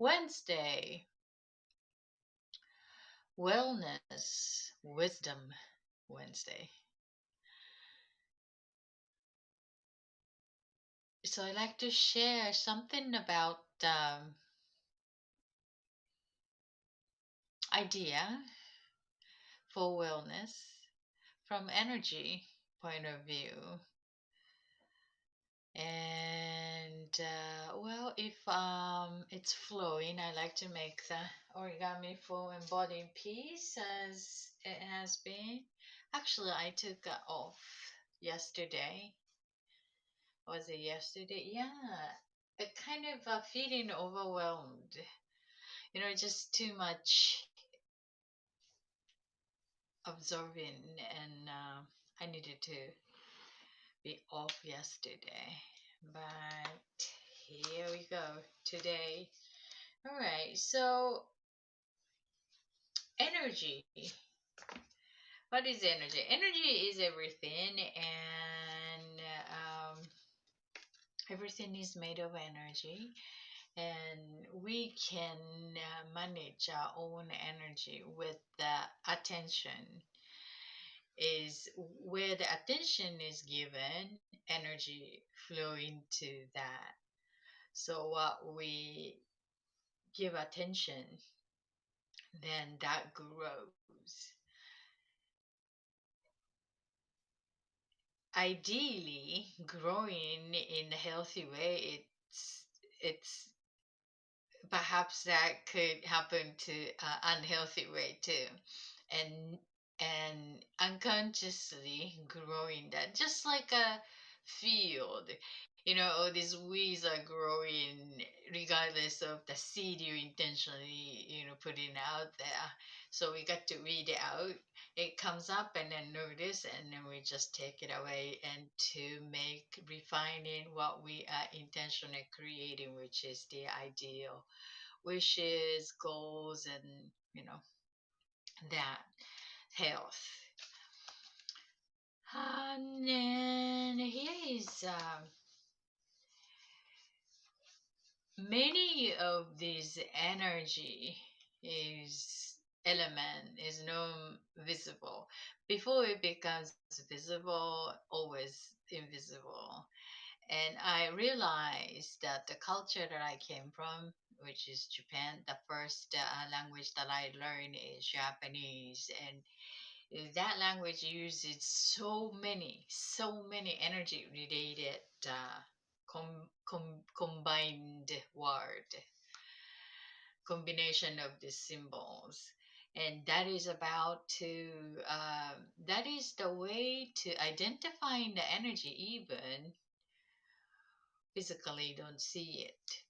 Wednesday, Wellness Wisdom Wednesday. So I'd like to share something about idea for wellness from energy point of view. And well, if it's flowing, I like to make the origami for embodying peace as it has been. Actually, I took off yesterday. Was it yesterday? Yeah, it kind of feeling overwhelmed. Just too much absorbing, and I needed to be off yesterday. But here we go today. All right, so energy. What is energy? Energy is everything, and everything is made of energy, and we can manage our own energy with the attention. Is where the attention is given, energy flow into that. So what we give attention, then that grows. Ideally, growing in a healthy way, it's perhaps that could happen to unhealthy way too, and unconsciously growing that, just like a field. All these weeds are growing regardless of the seed you intentionally putting out there. So we got to weed it out. It comes up and then notice, and then we just take it away, and to make refining what we are intentionally creating, which is the ideal wishes, goals, and that health. And then here is many of these energy is element is non visible. Before it becomes visible, always invisible. And I realized that the culture that I came from, which is Japan, the first language that I learned is Japanese, and that language uses so many energy related combined word combination of these symbols. And that is about to that is the way to identifying the energy, even physically don't see it.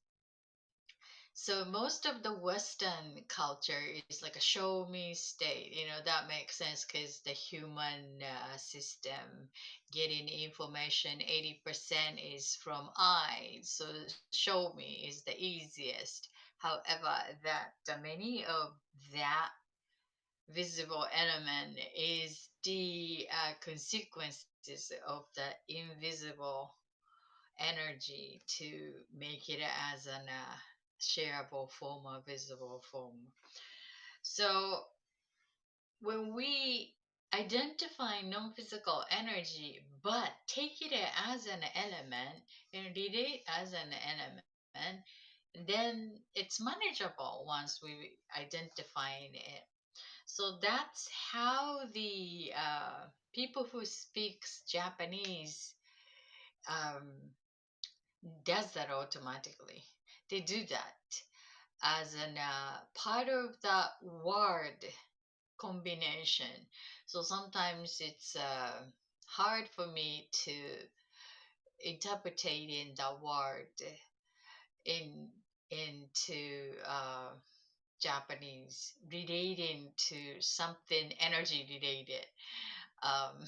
So most of the Western culture is like a show me state. That makes sense because the human system getting information, 80% is from eyes. So show me is the easiest. However, that the many of that visible element is the consequences of the invisible energy to make it as an shareable form or visible form. So when we identify non-physical energy but take it as an element and read it as an element, then it's manageable once we identifying it. So that's how the people who speaks Japanese um, does that automatically. They do that as an part of the word combination. So sometimes it's hard for me to interpretate the word in into Japanese relating to something energy related. Um,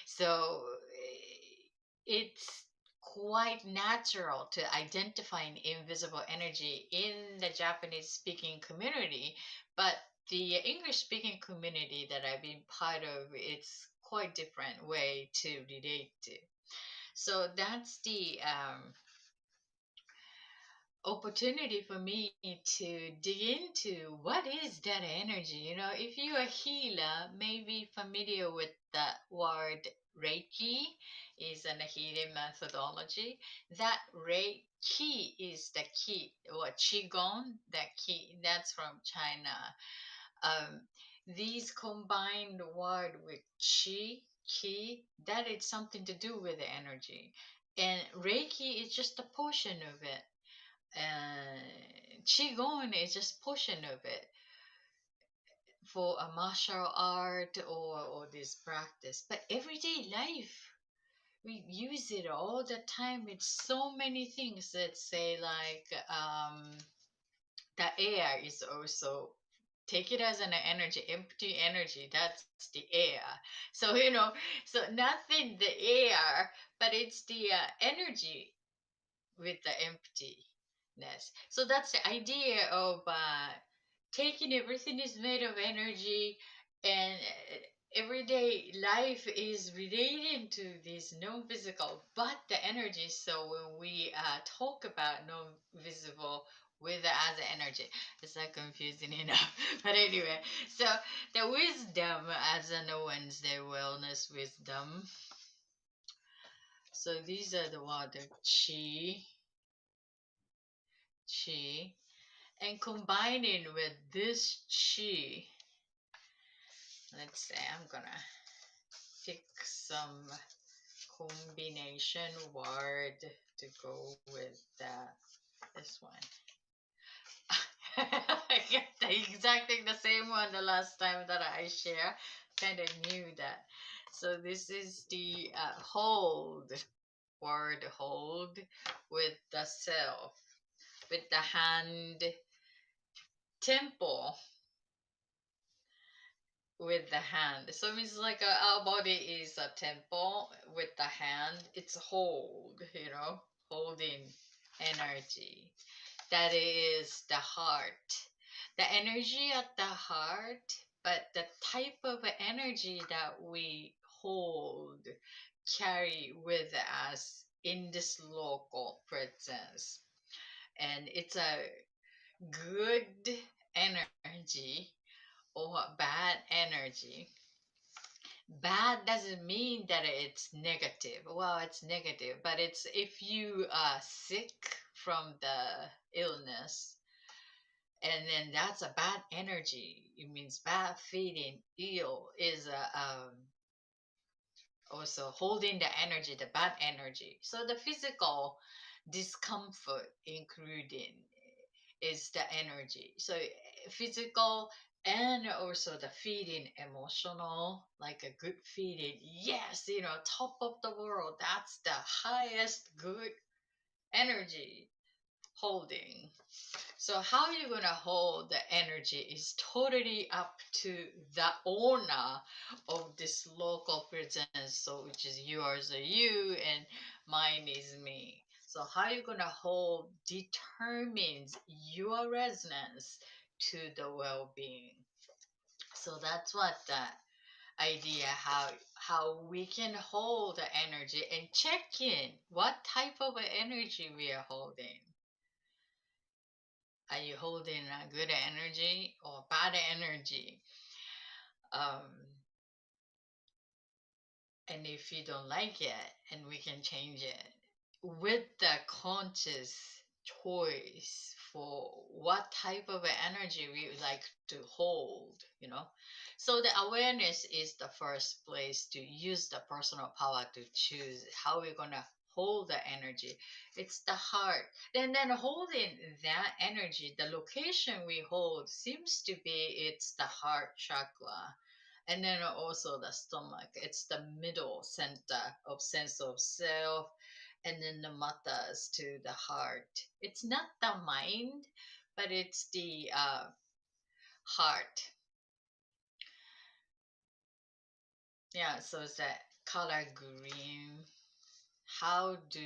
so it's quite natural to identify an invisible energy in the Japanese speaking community, but the English speaking community that I've been part of, it's quite different way to relate to. So that's the opportunity for me to dig into what is that energy. You know, if you're a healer, maybe familiar with the word Reiki is a healing methodology. That Reiki is the key, or Qigong, that key, that's from China. Um, these combined word with Qi, Qi, that is something to do with the energy. And Reiki is just a portion of it, qigong is just portion of it for a martial art or this practice. But everyday life, we use it all the time. It's so many things that say like the air is also, take it as an energy, empty energy, that's the air. So so nothing the air, but it's the energy with the emptiness. So that's the idea of taking everything is made of energy, and everyday life is relating to this non-physical, but the energy. So when we talk about non-visible with the other energy, it's not confusing enough. But anyway, so the wisdom as in a Wednesday wellness wisdom. So these are the water chi, and combining with this chi, let's say I'm gonna pick some combination word to go with that. This one. I get the exactly the same one the last time that I share. Kind of knew that. So this is the hold word, hold, with the self, with the hand, temple, with the hand. So it's like our body is a temple with the hand. It's hold, holding energy. That is the heart. The energy at the heart, but the type of energy that we hold, carry with us in this local presence. And it's a good energy or bad energy. Bad doesn't mean that it's negative. Well, it's negative, but it's if you are sick from the illness, and then that's a bad energy. It means bad feeling, ill is also holding the energy, the bad energy. So the physical discomfort, including, is the energy. So physical and also the feeling, emotional, like a good feeling. Yes, top of the world. That's the highest good energy holding. So how you're gonna hold the energy is totally up to the owner of this local presence. So which is yours or you, and mine is me. So how you're gonna hold determines your resonance to the well-being. So that's what the idea, how we can hold the energy and check in what type of energy we are holding. Are you holding a good energy or bad energy? Um, and if you don't like it, and we can change it with the conscious choice for what type of energy we would like to hold. So the awareness is the first place to use the personal power to choose how we're gonna hold the energy. It's the heart. And then holding that energy, the location we hold seems to be it's the heart chakra, and then also the stomach. It's the middle center of sense of self, and then the matters to the heart. It's not the mind, but it's the heart. Yeah, so it's that color green. How do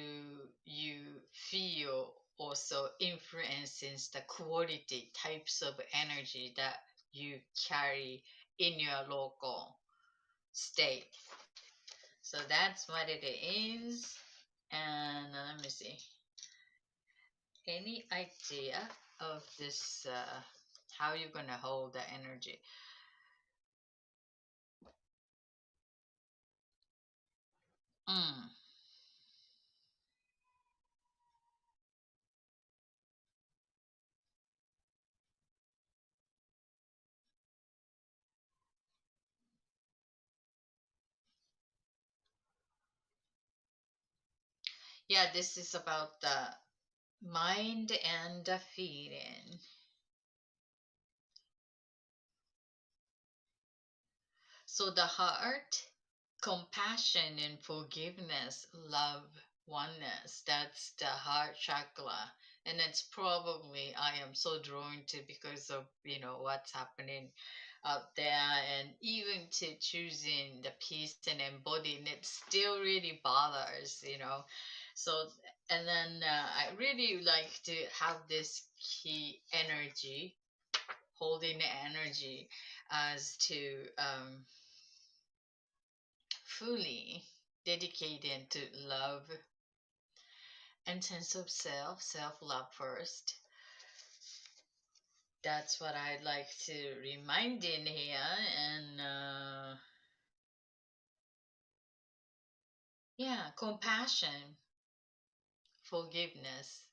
you feel also influences the quality types of energy that you carry in your local state? So that's what it is. And let me see. Any idea of this? How you're gonna hold the energy? Mm. Yeah, this is about the mind and the feeling. So the heart, compassion and forgiveness, love, oneness. That's the heart chakra. And it's probably I am so drawn to because of what's happening out there, and even to choosing the peace and embodying it still really bothers. So and then I really like to have this key energy, holding the energy as to fully dedicated to love and sense of self love first. That's what I'd like to remind in here. And yeah, compassion, forgiveness.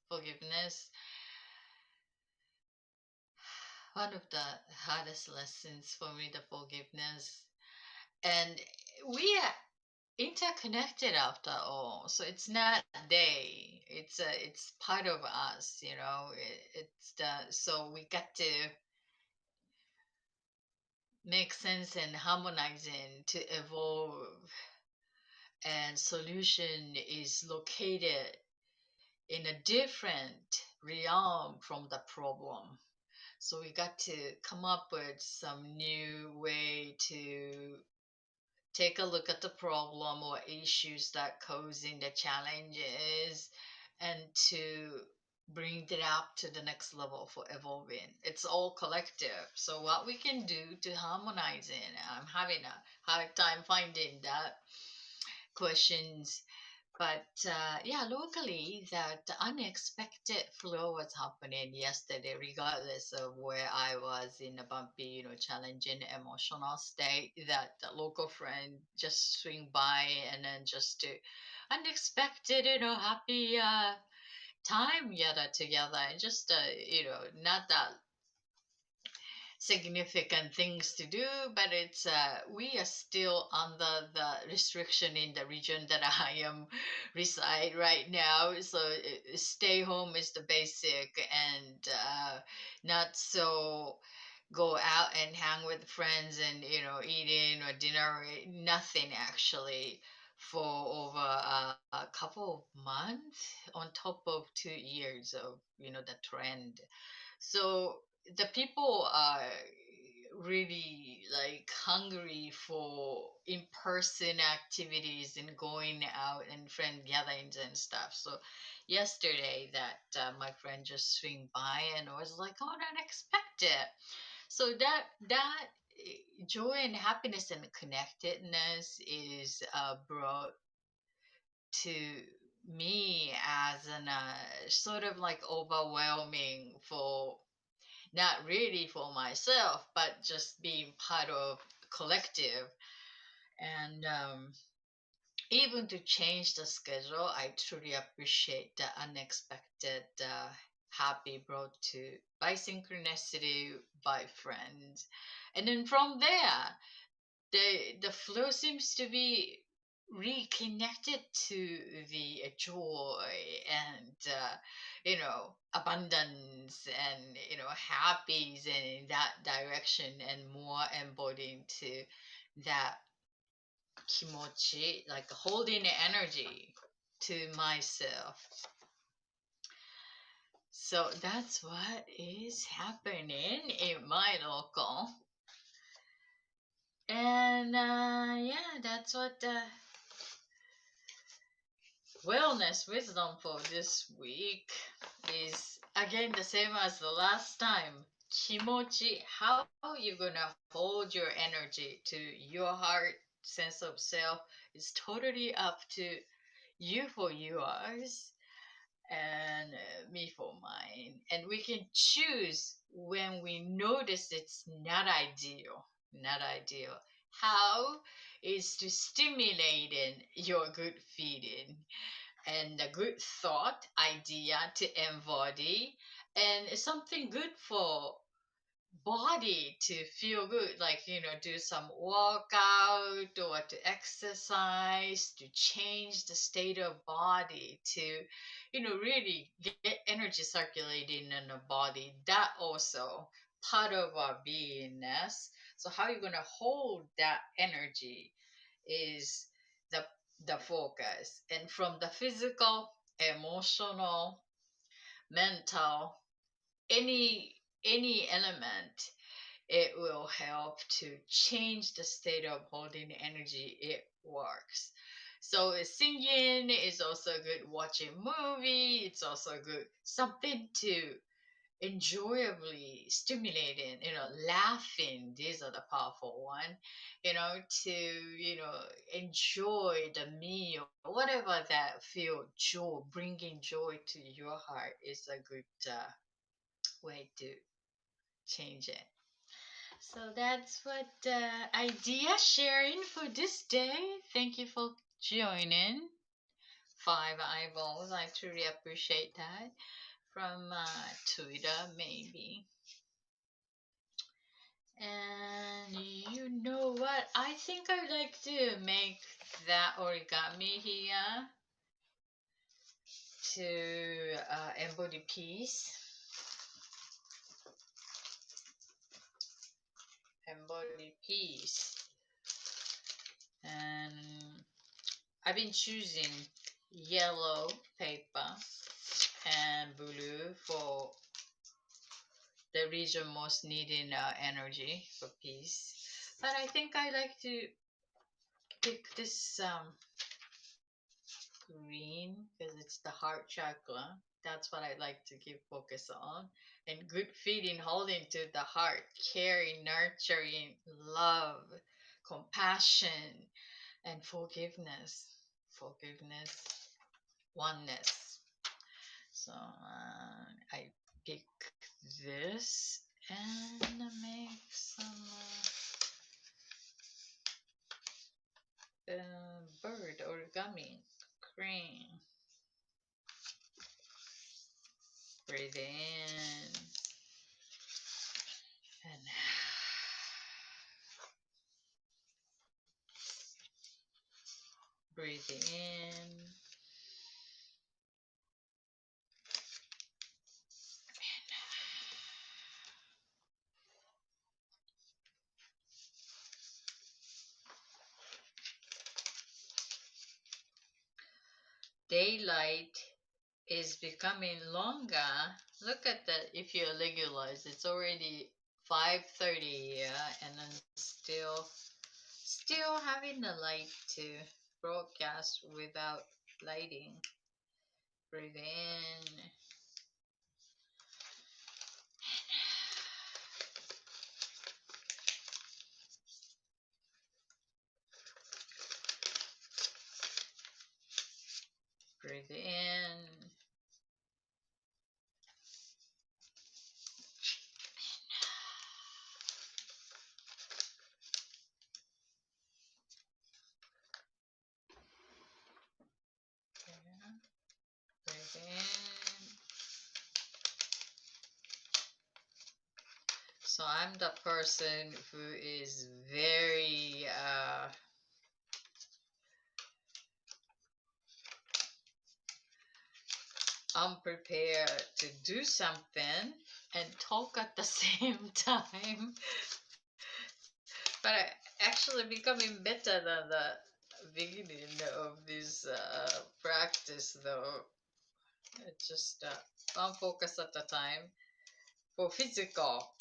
One of the hardest lessons for me, the forgiveness. And we are interconnected after all, so it's not they, it's part of us. It's the so we got to make sense and harmonizing to evolve, and solution is located in a different realm from the problem. So we got to come up with some new way to take a look at the problem or issues that causing the challenges, and to bring it up to the next level for evolving. It's all collective. So what we can do to harmonize it, I'm having a hard time finding that questions. But yeah, locally, that unexpected flow was happening yesterday, regardless of where I was in a bumpy, challenging emotional state. That the local friend just swing by, and then just to unexpected, happy time gathered together, and just not that significant things to do, but it's we are still under the restriction in the region that I am reside right now. So stay home is the basic, and not so go out and hang with friends and eating or dinner. Nothing actually for over a couple of months, on top of 2 years of the trend. So the people are really like hungry for in-person activities and going out and friend gatherings and stuff. So yesterday that my friend just swing by and was like, oh, unexpected. So that joy and happiness and connectedness is brought to me as an sort of like overwhelming for, not really for myself, but just being part of collective. And even to change the schedule, I truly appreciate the unexpected happy brought to by synchronicity, by friends. And then from there, the flow seems to be reconnected to the joy and abundance and happy in that direction, and more embodying to that kimochi, like holding the energy to myself. So that's what is happening in my local. And yeah, that's what the wellness wisdom for this week is, again the same as the last time. Kimochi, how you gonna hold your energy to your heart sense of self is totally up to you for yours. and me for mine. And we can choose when we notice it's not ideal. Not ideal. How is to stimulating your good feeling and a good thought idea to embody and something good for body to feel good, like do some workout or to exercise to change the state of body to really get energy circulating in the body. That also part of our beingness. So how you're going to hold that energy is the focus. And from the physical, emotional, mental, any element, it will help to change the state of holding energy. It works. So singing is also good. Watching movie, it's also good. Something to enjoyably stimulating. Laughing. These are the powerful one. To enjoy the meal, whatever that feel joy, bringing joy to your heart is a good way to change it. So that's what idea sharing for this day. Thank you for joining. Five eyeballs. I truly appreciate that. From Twitter, maybe. And you know what? I think I'd like to make that origami here to embody peace. Embody peace. And I've been choosing yellow paper and blue for the region most needing energy for peace. But I think I like to pick this green because it's the heart chakra. That's what I like to give focus on. And good feeding, holding to the heart, caring, nurturing, love, compassion, and forgiveness. Forgiveness, oneness. So I pick this and make some bird origami. Crane. Breathe in and breathe in. Daylight is becoming longer. Look at that. If you regularize, it's already 5:30 here, and then still having the light to broadcast without lighting. Breathe in. Breathe in. Breathe in. So I'm the person who is very unprepared to do something and talk at the same time. But I actually becoming better than the beginning of this practice, though. It's just one focus at a time for physical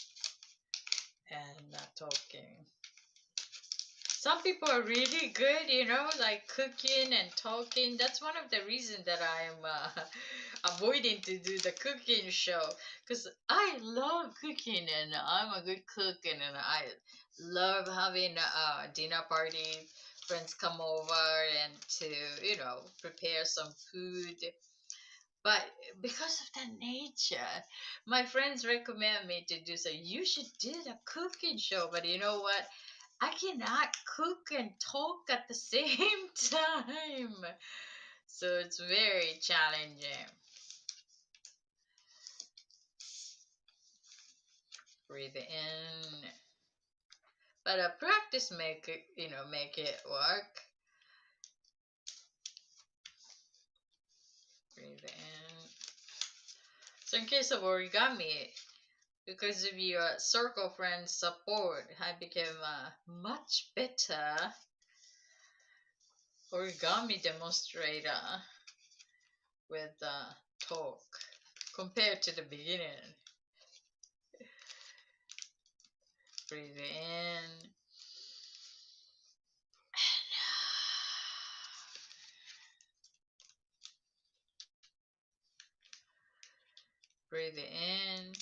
and talking. Some people are really good, like cooking and talking. That's one of the reasons that I'm avoiding to do the cooking show, because I love cooking and I'm a good cook, and I love having a dinner party. Friends come over and to prepare some food. But because of the nature, my friends recommend me to do so. You should do the cooking show, but you know what? I cannot cook and talk at the same time. So it's very challenging. Breathe in. But a practice make it, make it work. Breathe in. So in case of origami, because of your circle friends support, I became a much better origami demonstrator with talk compared to the beginning. Breathe in. Breathe in.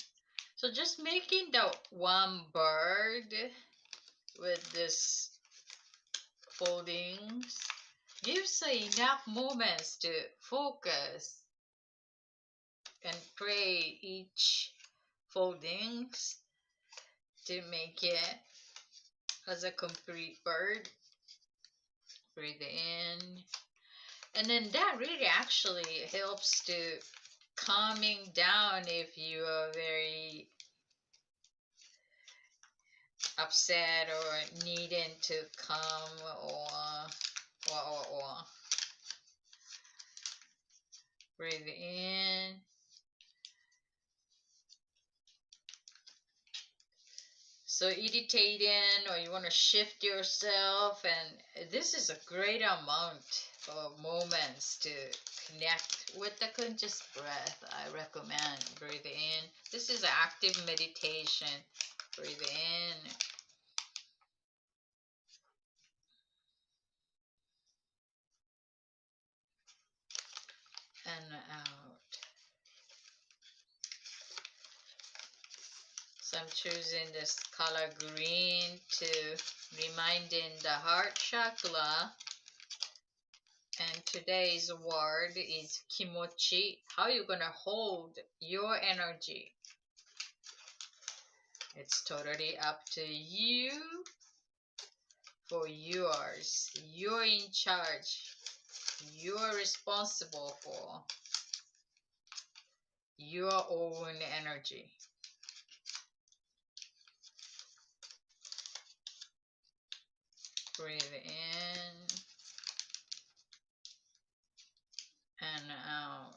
So just making the one bird with this foldings gives enough moments to focus and pray each foldings to make it as a complete bird. Breathe in. And then that really actually helps to calming down if you are very upset or needing to calm or breathe in. So irritating or you want to shift yourself, and this is a great amount of moments to connect with the conscious breath. I recommend breathe in. This is active meditation. Breathe in and out. So I'm choosing this color green to reminding the heart chakra. And today's word is kimochi. How you gonna hold your energy? It's totally up to you for yours. You're in charge. You're responsible for your own energy. Breathe in and out.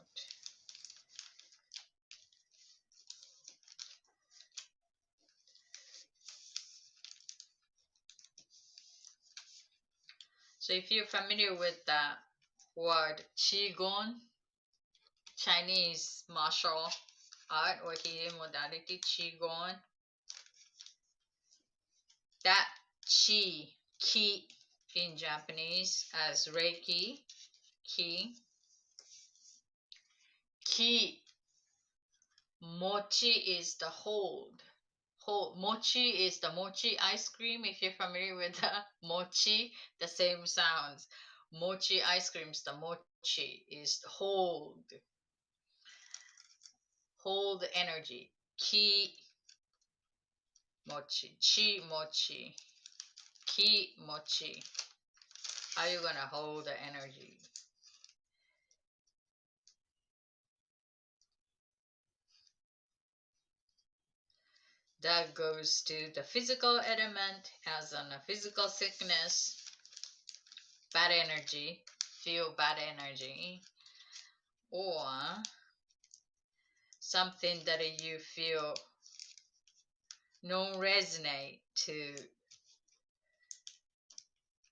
So if you're familiar with the word Qigong, Chinese martial art or healing modality Qigong, that ki in Japanese as Reiki, ki, mochi is the hold. Mochi is the mochi ice cream. If you're familiar with the mochi, the same sounds. Mochi ice creams, the mochi is hold. Hold energy. Ki mochi. Chi mochi. Ki mochi. How are you gonna hold the energy? That goes to the physical element, as in a physical sickness, bad energy, feel bad energy, or something that you feel no resonate to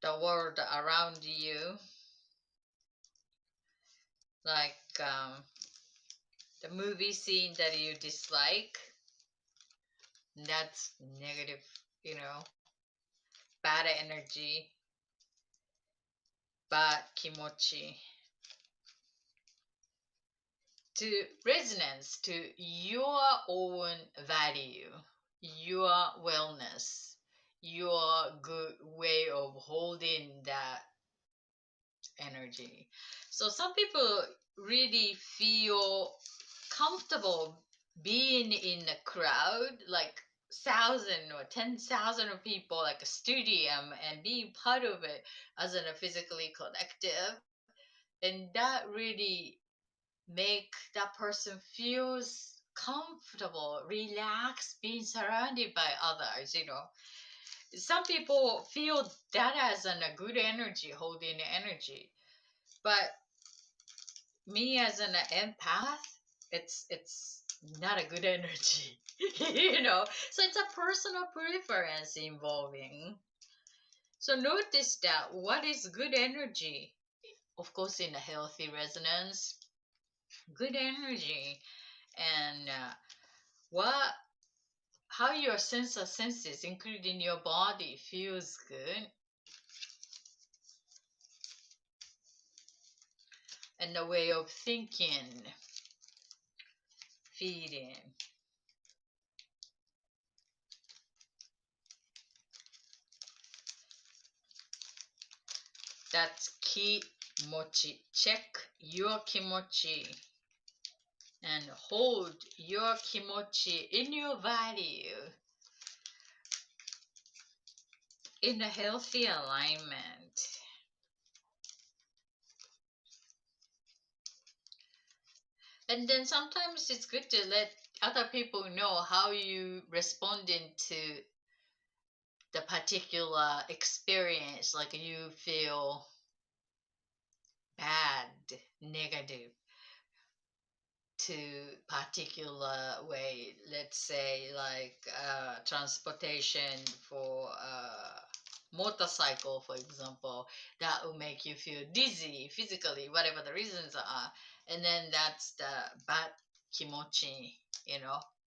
the world around you, like the movie scene that you dislike. That's negative, bad energy, bad kimochi. To resonance to your own value, your wellness, your good way of holding that energy. So some people really feel comfortable being in a crowd, like 1,000 or 10,000 of people, like a stadium, and being part of it as in a physically collective, and that really make that person feels comfortable, relaxed, being surrounded by others. Some people feel that as a good energy, holding energy, but me as an empath, it's not a good energy. So it's a personal preference involving. So notice that what is good energy, of course, in a healthy resonance, good energy, and what how your senses, including your body, feels good, and the way of thinking, feeling. That's kimochi. Check your kimochi and hold your kimochi in your value in a healthy alignment. And then sometimes it's good to let other people know how you responding to the particular experience, like you feel bad, negative to particular way. Let's say like transportation for motorcycle, for example, that will make you feel dizzy physically, whatever the reasons are, and then that's the bad kimochi,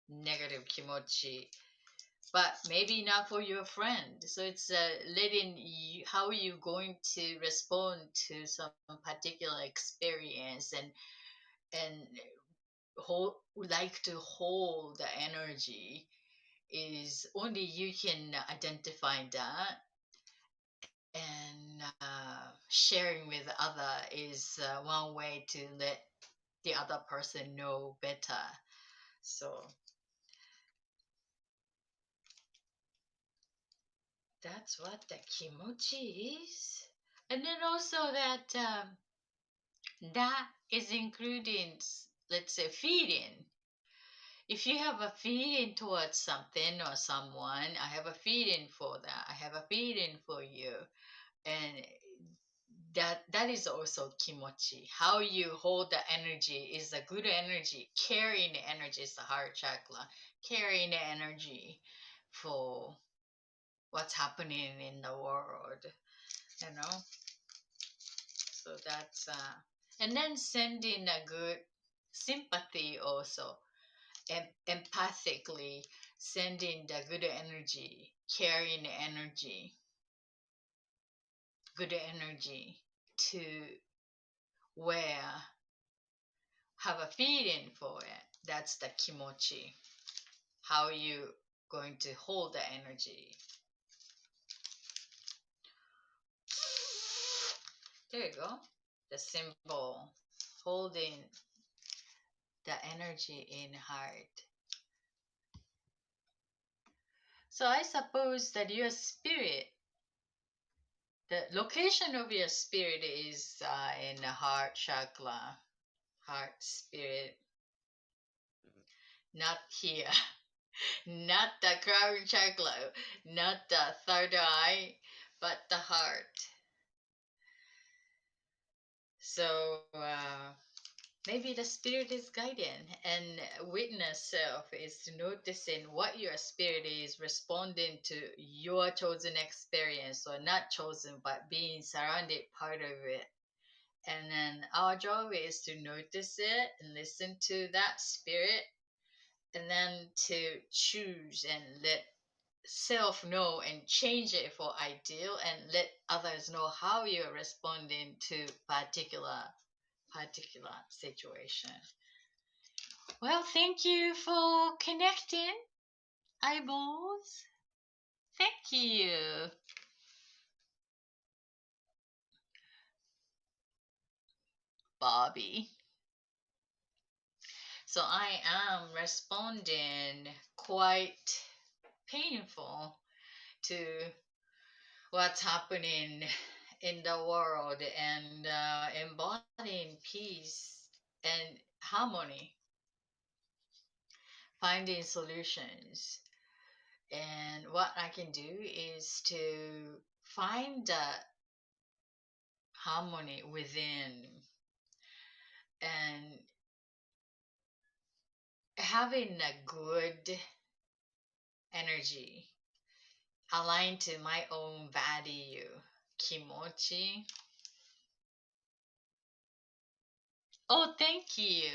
negative kimochi, but maybe not for your friend. So it's letting you how you're going to respond to some particular experience, and like to hold the energy is only you can identify that, and sharing with other is one way to let the other person know better. So that's what the kimochi is. And then also that that is including, let's say, feeling. If you have a feeling towards something or someone, I have a feeling for that. I have a feeling for you, and that is also kimochi. How you hold the energy is a good energy. Carrying the energy is the heart chakra. Carrying the energy for what's happening in the world, you know. So that's and then sending a good sympathy also, empathically sending the good energy, carrying the energy, good energy to where have a feeling for it. That's the kimochi. How you going to hold the energy. There you go. The symbol holding the energy in heart. So I suppose that your spirit, the location of your spirit is in the heart chakra, heart spirit, not here, not the crown chakra, not the third eye, but the heart. So maybe the spirit is guiding, and witness self is noticing what your spirit is responding to your chosen experience, or not chosen, but being surrounded part of it. And then our job is to notice it and listen to that spirit, and then to choose and let self know and change it for ideal, and let others know how you're responding to particular situation. Well, thank you for connecting, eyeballs. Thank you. Bobby. So I am responding quite painful to what's happening in the world and embodying peace and harmony, finding solutions. And what I can do is to find that harmony within and having a good energy aligned to my own value, kimochi. Oh, thank you.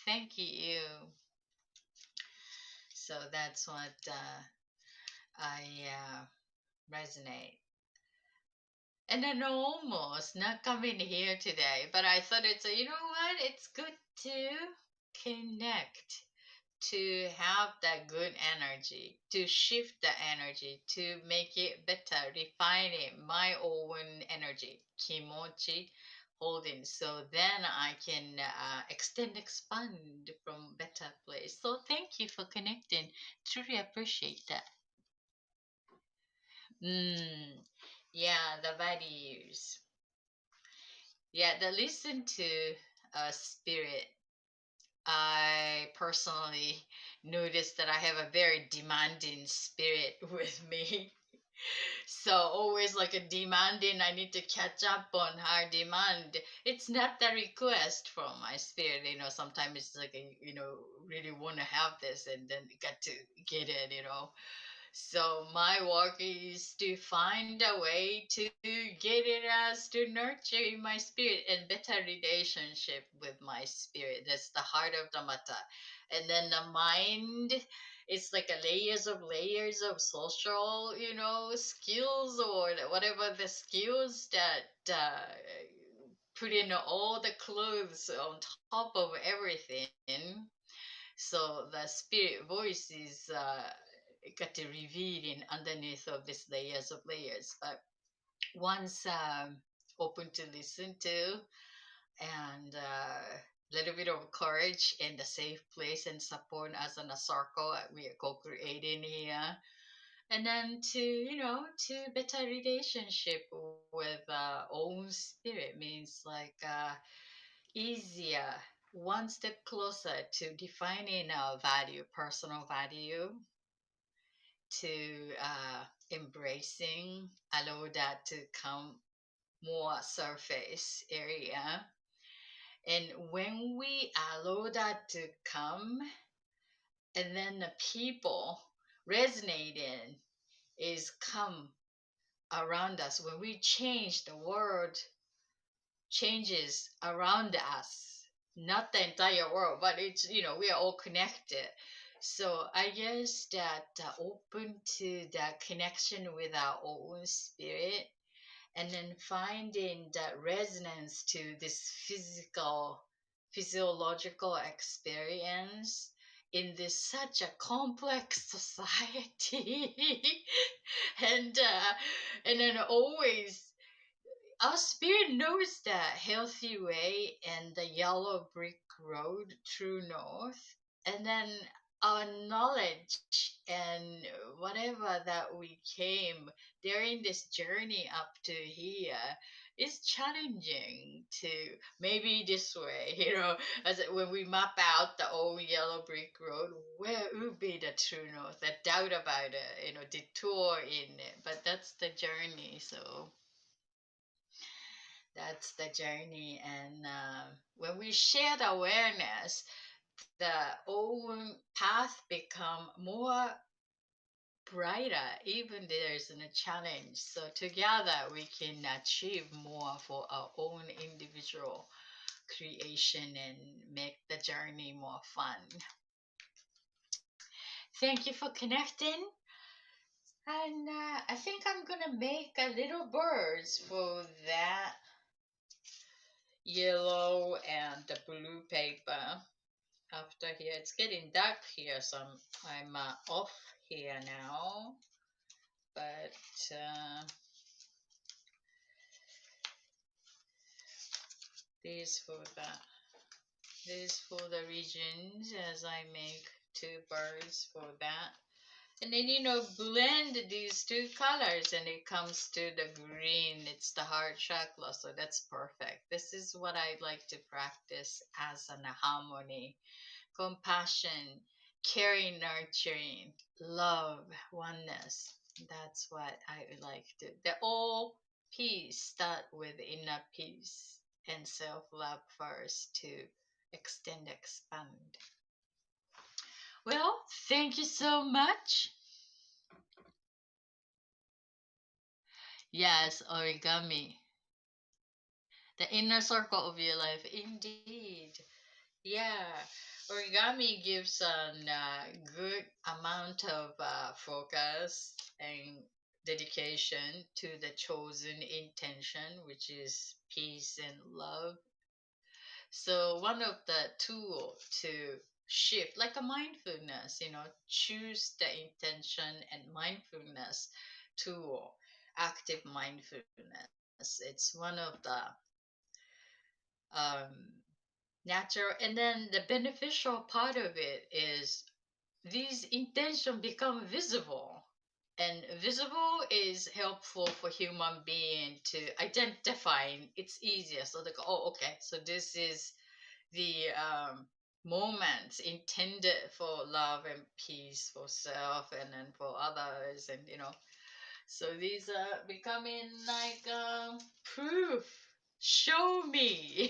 Thank you. So that's what I resonate. And then almost not coming here today, but I thought you know what? It's good to connect, to have that good energy, to shift the energy, to make it better, refine it, my own energy, kimochi, holding. So then I can extend, expand from better place. So thank you for connecting. Truly appreciate that. Mm, yeah, the values. Yeah, the listen to spirit. I personally noticed that I have a very demanding spirit with me. So always like a demanding, I need to catch up on her demand. It's not the request from my spirit, sometimes it's like, really want to have this and then you got to get it. So my work is to find a way to get it as to nurture my spirit and better relationship with my spirit. That's the heart of the matter. And then the mind, it's like a layers of social, skills or whatever the skills that put in all the clothes on top of everything. So the spirit voice is got to revealing underneath of these layers. But once open to listen to and little bit of courage and a safe place and support as in a circle we are co-creating here. And then to better relationship with own spirit means like easier, one step closer to defining our value, personal value, to embracing, allow that to come more surface area. And when we allow that to come, and then the people resonating is come around us, when we change, the world changes around us, not the entire world, but it's, we are all connected. So I guess that open to that connection with our own spirit, and then finding that resonance to this physiological experience in this such a complex society. And then always our spirit knows that healthy way and the yellow brick road true north. And then our knowledge and whatever that we came during this journey up to here is challenging to maybe this way, when we map out the old yellow brick road, where would be the true north? A doubt about it, detour in it, but that's the journey. So that's the journey. And when we share the awareness, the own path become more brighter, even there's a challenge. So together we can achieve more for our own individual creation and make the journey more fun. Thank you for connecting. And I think I'm gonna make a little birds for that yellow and the blue paper. After here, it's getting dark here, so I'm off here now. But These for the this for the regions as I make two birds for that. And then blend these two colors and it comes to the green. It's the heart chakra, so that's perfect. This is what I like to practice as an harmony, compassion, caring, nurturing, love, oneness. That's what I would like to. The all peace start with inner peace and self love first to extend, expand. Well, thank you so much. Yes, origami. The inner circle of your life. Indeed. Yeah. Origami gives a good amount of focus and dedication to the chosen intention, which is peace and love. So one of the tool to shift, like a mindfulness, choose the intention and mindfulness tool, active mindfulness. It's one of the um, natural, and then the beneficial part of it is these intentions become visible. And visible is helpful for human being to identify. It's easier. So they go, oh, okay. So this is the moments intended for love and peace for self and then for others, and so these are becoming like proof. Show me,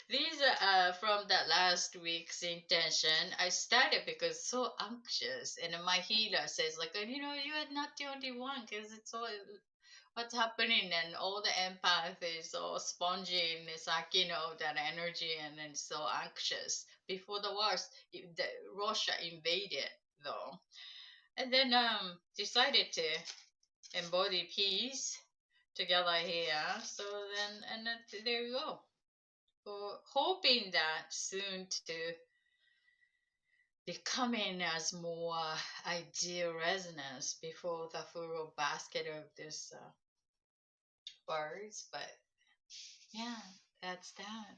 these are from that last week's intention. I started because so anxious, and my healer says like, you are not the only one because it's all what's happening, and all the empath is all spongy and it's like that energy, and then so anxious before the wars. The Russia invaded though, and then decided to embody peace together here. So then, and then, there you go. For hoping that soon to becoming as more ideal resonance before the full basket of this birds. But yeah, that's that.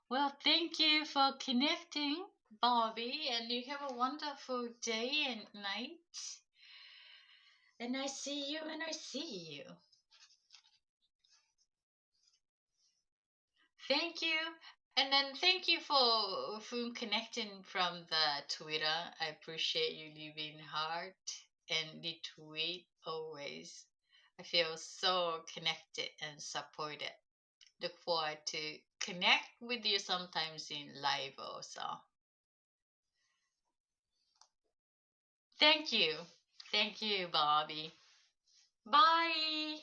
Well, thank you for connecting, Bobby, and you have a wonderful day and night. And I see you and I see you. Thank you. And then thank you for connecting from the Twitter. I appreciate you leaving heart and the tweet always. I feel so connected and supported. Look forward to connect with you sometimes in live also. Thank you. Thank you, Bobby. Bye.